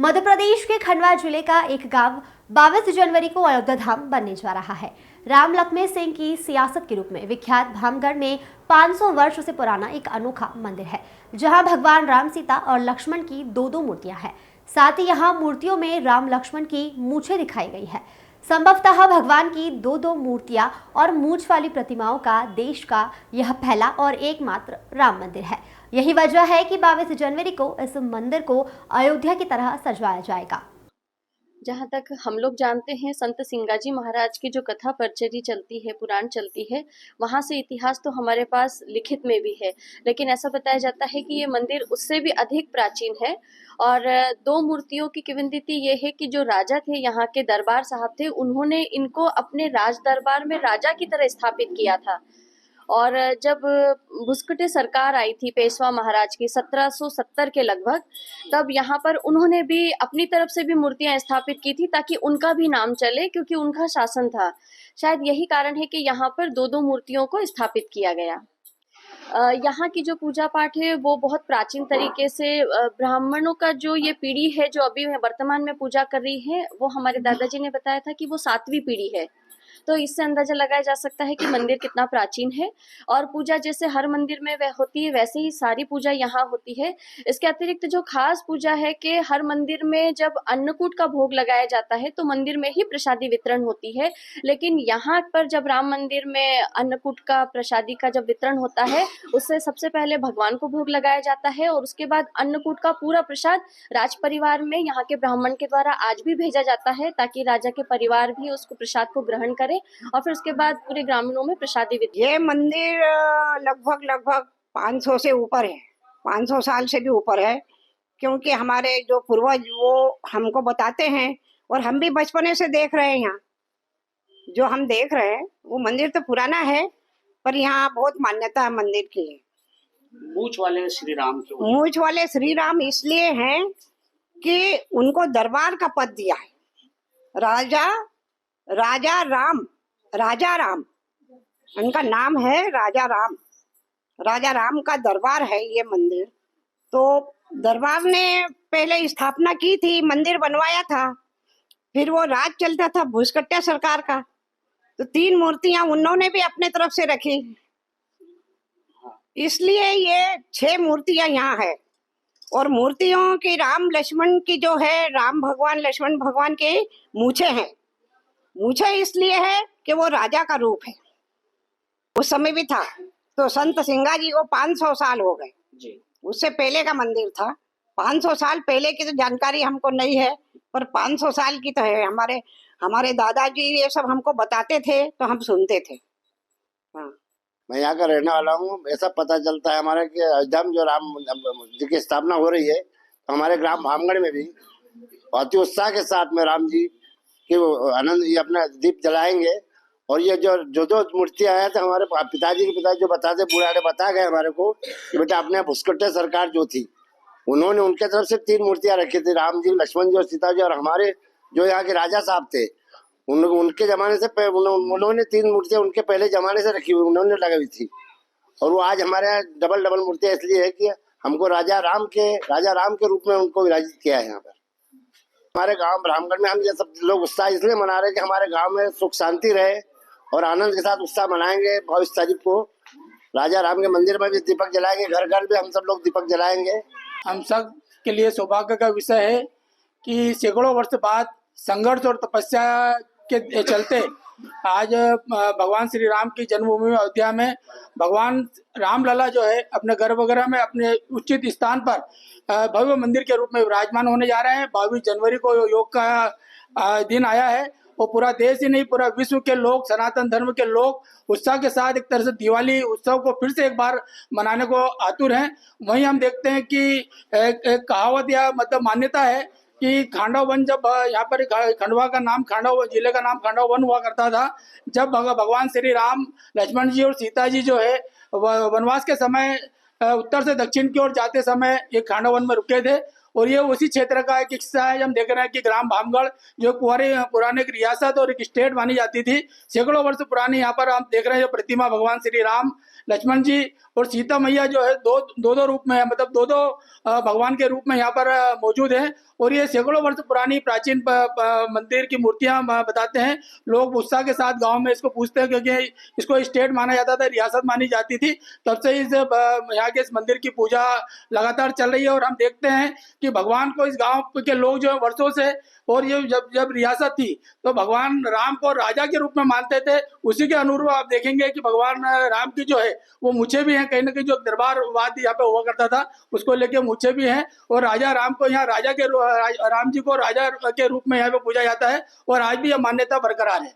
मध्य प्रदेश के खंडवा जिले का एक गांव 22 जनवरी को अयोध्या धाम बनने जा रहा है। राम लक्ष्मण सिंह की सियासत के रूप में विख्यात भामगढ़ में 500 वर्ष से पुराना एक अनोखा मंदिर है, जहां भगवान राम, सीता और लक्ष्मण की दो मूर्तियां हैं। साथ ही यहां मूर्तियों में राम लक्ष्मण की मूछें दिखाई गई है। संभवतः भगवान की दो मूर्तियां और मूछ वाली प्रतिमाओं का देश का यह पहला और एकमात्र राम मंदिर है। यही वजह है कि 22 जनवरी को इस मंदिर को अयोध्या की तरह सजवाया जाएगा। जहाँ तक हम लोग जानते हैं, संत सिंगाजी महाराज की जो कथा परचरी चलती है, पुराण चलती है, वहाँ से इतिहास तो हमारे पास लिखित में भी है, लेकिन ऐसा बताया जाता है कि ये मंदिर उससे भी अधिक प्राचीन है। और दो मूर्तियों की किंवदंती ये है कि जो राजा थे, यहाँ के दरबार साहब थे, उन्होंने इनको अपने राज दरबार में राजा की तरह स्थापित किया था। और जब भुसकटे सरकार आई थी पेशवा महाराज की 1770 के लगभग, तब यहाँ पर उन्होंने भी अपनी तरफ से भी मूर्तियां स्थापित की थी ताकि उनका भी नाम चले, क्योंकि उनका शासन था। शायद यही कारण है कि यहाँ पर दो मूर्तियों को स्थापित किया गया। यहाँ की जो पूजा पाठ है वो बहुत प्राचीन तरीके से ब्राह्मणों का जो ये पीढ़ी है जो अभी वर्तमान में पूजा कर रही है, वो हमारे दादाजी ने बताया था कि वो 7वीं पीढ़ी है। तो इससे अंदाजा लगाया जा सकता है कि मंदिर कितना प्राचीन है। और पूजा जैसे हर मंदिर में वह होती है, वैसे ही सारी पूजा यहाँ होती है। इसके अतिरिक्त जो खास पूजा है कि हर मंदिर में जब अन्नकूट का भोग लगाया जाता है तो मंदिर में ही प्रसादी वितरण होती है, लेकिन यहाँ पर जब राम मंदिर में अन्नकूट का प्रसादी का जब वितरण होता है, उससे सबसे पहले भगवान को भोग लगाया जाता है और उसके बाद अन्नकूट का पूरा प्रसाद राज परिवार में यहाँ के ब्राह्मण के द्वारा आज भी भेजा जाता है, ताकि राजा के परिवार भी उसको प्रसाद को ग्रहण करे और फिर उसके बाद पूरे ग्रामीणों में प्रसादी वितरण। ये मंदिर लगभग 500 से ऊपर है, 500 साल से भी ऊपर है, क्योंकि हमारे जो पूर्वज वो हमको बताते हैं और हम भी बचपने से देख रहे हैं। यहाँ जो हम देख रहे हैं वो मंदिर तो पुराना है, पर यहाँ बहुत मान्यता है मंदिर की। मूछ वाले श्री राम के मूछ वाले श्री राम इसलिए हैं कि उनको दरबार का पद दिया है। राजा राम उनका नाम है। राजा राम का दरबार है ये मंदिर। तो दरबार ने पहले स्थापना की थी, मंदिर बनवाया था, फिर वो राज चलता था भुसकट्टा सरकार का, तो 3 मूर्तियां उन्होंने भी अपने तरफ से रखी, इसलिए ये 6 मूर्तियां यहाँ है। और मूर्तियों की राम लक्ष्मण की जो है, राम भगवान लक्ष्मण भगवान के मूछे हैं। मूछे इसलिए है कि वो राजा का रूप है, उस समय भी था। तो संत सिंगाजी को 500 साल हो गए जी, उससे पहले का मंदिर था। 500 साल पहले की तो जानकारी हमको नहीं है, पर 500 साल की तो है। हमारे दादाजी ये सब हमको बताते थे तो हम सुनते थे। हाँ, मैं यहाँ का रहने वाला हूँ। ऐसा पता चलता है हमारे कि अयोध्या में जो राम जी की स्थापना हो रही है, तो हमारे ग्राम भामगढ़ में भी अति उत्साह के साथ में राम जी कि आनंद ये अपना दीप जलाएंगे। और ये जो मूर्तियां आया था, हमारे पिताजी जो बताते बुढ़ाड़े बता गए हमारे को कि बेटा अपने भुसकट्टे सरकार जो थी, उन्होंने उनके तरफ से 3 मूर्तियां रखी थी, राम जी, लक्ष्मण जी और सीता जी। और हमारे जो यहाँ के राजा साहब थे, उनके जमाने से उन्होंने 3 मूर्तियां उनके पहले जमाने से रखी हुई, उन्होंने लगाई हुई थी। और वो आज हमारे यहाँ डबल मूर्तियां इसलिए है कि हमको राजा राम के रूप में उनको विराजित किया है। यहाँ पर हमारे गांव रामगढ़ में हम ये सब लोग उत्साह इसलिए मना रहे हैं कि हमारे गांव में सुख शांति रहे, और आनंद के साथ उत्साह मनाएंगे। 22 तारीख को राजा राम के मंदिर में भी दीपक जलाएंगे, घर घर भी हम सब लोग दीपक जलाएंगे। हम सब के लिए सौभाग्य का विषय है कि सैकड़ों वर्ष बाद संघर्ष और तपस्या के चलते आज भगवान श्री राम की जन्मभूमि अयोध्या में भगवान रामलला जो है अपने गर्भगृह में अपने उचित स्थान पर भव्य मंदिर के रूप में विराजमान होने जा रहे हैं। 22 जनवरी को योग का दिन आया है, वो पूरा देश ही नहीं, पूरा विश्व के लोग, सनातन धर्म के लोग उत्साह के साथ एक तरह से दिवाली उत्सव को फिर से एक बार मनाने को आतुर हैं। वहीं हम देखते हैं कि एक कहावत या मतलब मान्यता है कि खांडव वन, जब यहाँ पर खंडवा का नाम खांडव, जिले का नाम खांडव वन हुआ करता था, जब भगवान श्री राम, लक्ष्मण जी और सीता जी जो है वनवास के समय उत्तर से दक्षिण की ओर जाते समय एक खांडव वन में रुके थे। और ये उसी क्षेत्र का एक हिस्सा है। हम देख रहे हैं कि ग्राम भामगढ़ जो पुराने एक रियासत और एक स्टेट मानी जाती थी, सैकड़ों वर्ष पुरानी यहाँ पर हम देख रहे हैं जो प्रतिमा भगवान श्री राम, लक्ष्मण जी और सीता मैया जो है दो रूप में है, मतलब दो भगवान के रूप में यहाँ पर मौजूद है। और ये सैकड़ों वर्ष पुरानी प्राचीन मंदिर की मूर्तियां बताते हैं। लोग उत्साह के साथ गांव में इसको पूछते हैं, क्योंकि इसको स्टेट माना जाता था, रियासत मानी जाती थी। तब से यहाँ के इस मंदिर की पूजा लगातार चल रही है। और हम देखते हैं कि भगवान को इस गांव के लोग जो है वर्षों से, और ये जब रियासत थी तो भगवान राम को राजा के रूप में मानते थे। उसी के अनुरूप आप देखेंगे कि भगवान राम की जो है वो मूछें भी हैं, कहीं ना कहीं जो दरबारवाद यहाँ पे हुआ करता था उसको लेके मूछें भी हैं। और राजा राम को यहाँ राम जी को राजा के रूप में यहाँ पे पूजा जाता है और आज भी यह मान्यता बरकरार है।